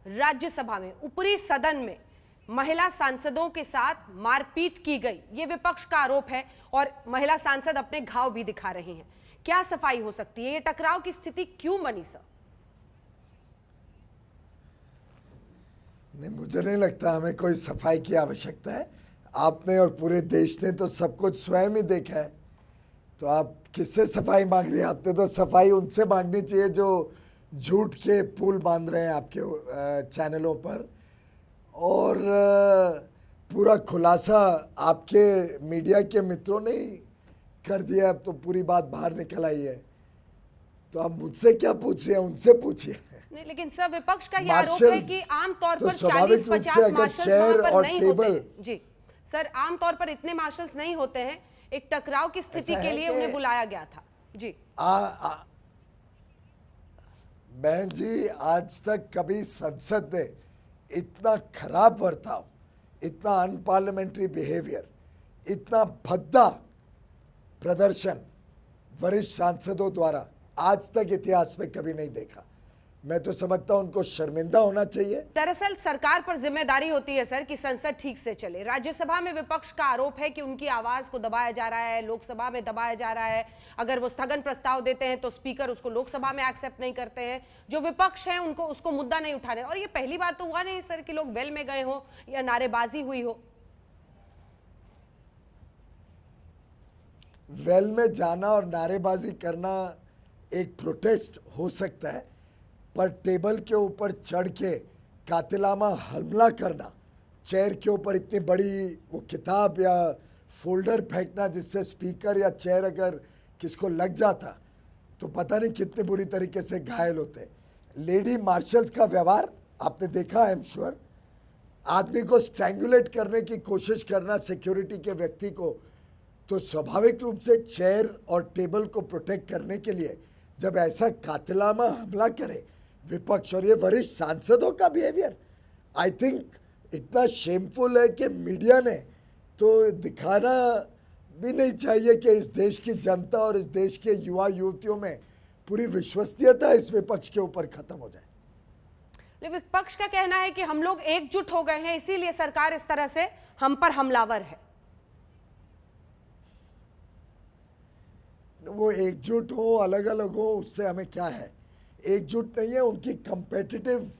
राज्यसभा में ऊपरी सदन में महिला सांसदों के साथ मारपीट की गई, ये विपक्ष का आरोप है और महिला सांसद अपने घाव भी दिखा रही हैं। क्या सफाई हो सकती है? ये टकराव की स्थिति क्यों बनी सर? नहीं, मुझे नहीं लगता हमें कोई सफाई की आवश्यकता है। आपने और पूरे देश ने तो सब कुछ स्वयं ही देखा है, तो आप किससे सफाई मांग रहे हैं? आपने तो सफाई उनसे मांगनी चाहिए जो झूठ के पुल बांध रहे हैं आपके चैनलों पर, और पूरा खुलासा आपके मीडिया के मित्रों ने ही कर दिया। अब तो पूरी बात बाहर निकल आई है, तो आप मुझसे क्या पूछ रहे हैं? उनसे पूछिए। नहीं, लेकिन सर विपक्ष का यह आरोप है कि आमतौर पर 40-50 मार्शल्स चेयर वहां पर और नहीं होते टेबल, हैं। जी सर, आमतौर पर इतने मार्शल्स नहीं होते हैं। एक टकराव की स्थिति के लिए उन्हें बुलाया गया था। जी बहन जी, आज तक कभी संसद ने इतना खराब बर्ताव, इतना अनपार्लियामेंट्री बिहेवियर, इतना भद्दा प्रदर्शन वरिष्ठ सांसदों द्वारा आज तक इतिहास में कभी नहीं देखा। मैं तो समझता हूं उनको शर्मिंदा होना चाहिए। दरअसल सरकार पर जिम्मेदारी होती है सर कि संसद ठीक से चले। राज्यसभा में विपक्ष का आरोप है कि उनकी आवाज को दबाया जा रहा है, लोकसभा में दबाया जा रहा है। अगर वो स्थगन प्रस्ताव देते हैं तो स्पीकर उसको लोकसभा में एक्सेप्ट नहीं करते हैं। जो विपक्ष है उनको उसको मुद्दा नहीं उठाने। और ये पहली बार तो हुआ नहीं सर कि लोग वेल में गए हो या नारेबाजी हुई हो। वेल में जाना और नारेबाजी करना एक प्रोटेस्ट हो सकता है, पर टेबल के ऊपर चढ़ के कातिलाना हमला करना, चेयर के ऊपर इतनी बड़ी वो किताब या फोल्डर फेंकना जिससे स्पीकर या चेयर अगर किसको लग जाता तो पता नहीं कितने बुरी तरीके से घायल होते। लेडी मार्शल्स का व्यवहार आपने देखा, आई एम श्योर। आदमी को स्ट्रैंगुलेट करने की कोशिश करना सिक्योरिटी के व्यक्ति को, तो स्वाभाविक रूप से चेयर और टेबल को प्रोटेक्ट करने के लिए जब ऐसा कातिलाना हमला करे विपक्ष और ये वरिष्ठ सांसदों का बिहेवियर, आई थिंक इतना शेमफुल है कि मीडिया ने तो दिखाना भी नहीं चाहिए कि इस देश की जनता और इस देश के युवा युवतियों में पूरी विश्वसनीयता इस विपक्ष के ऊपर खत्म हो जाए। विपक्ष का कहना है कि हम लोग एकजुट हो गए हैं, इसीलिए सरकार इस तरह से हम पर हमलावर है। वो एकजुट हो अलग अलग हो उससे हमें क्या है? एकजुट नहीं है, उनकी कंपेटिटिव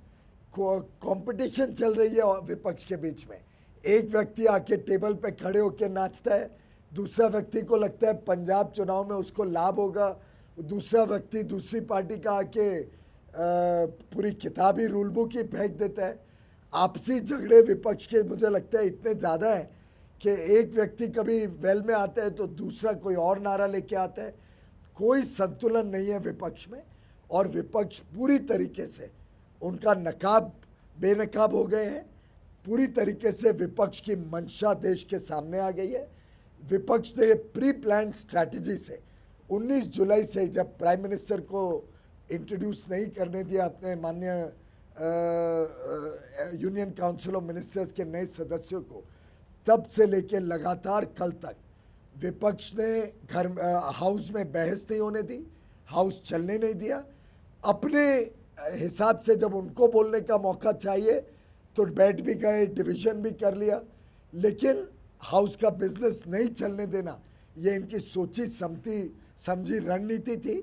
कंपटीशन चल रही है विपक्ष के बीच में। एक व्यक्ति आके टेबल पे खड़े होकर नाचता है, दूसरा व्यक्ति को लगता है पंजाब चुनाव में उसको लाभ होगा, दूसरा व्यक्ति दूसरी पार्टी का आके पूरी किताब ही रूल बुक ही फेंक देता है। आपसी झगड़े विपक्ष के मुझे लगता है इतने ज़्यादा है कि एक व्यक्ति कभी वेल में आता है तो दूसरा कोई और नारा लेके आता है। कोई संतुलन नहीं है विपक्ष में, और विपक्ष पूरी तरीके से उनका नकाब बेनकाब हो गए हैं। पूरी तरीके से विपक्ष की मंशा देश के सामने आ गई है। विपक्ष ने प्री प्लान स्ट्रैटेजी से 19 जुलाई से जब प्राइम मिनिस्टर को इंट्रोड्यूस नहीं करने दिया अपने माननीय यूनियन काउंसिल ऑफ मिनिस्टर्स के नए सदस्यों को, तब से लेकर लगातार कल तक विपक्ष ने हाउस में बहस नहीं होने दी, हाउस चलने नहीं दिया। अपने हिसाब से जब उनको बोलने का मौका चाहिए तो बैठ भी गए, डिवीजन भी कर लिया, लेकिन हाउस का बिजनेस नहीं चलने देना ये इनकी सोची समझी रणनीति थी।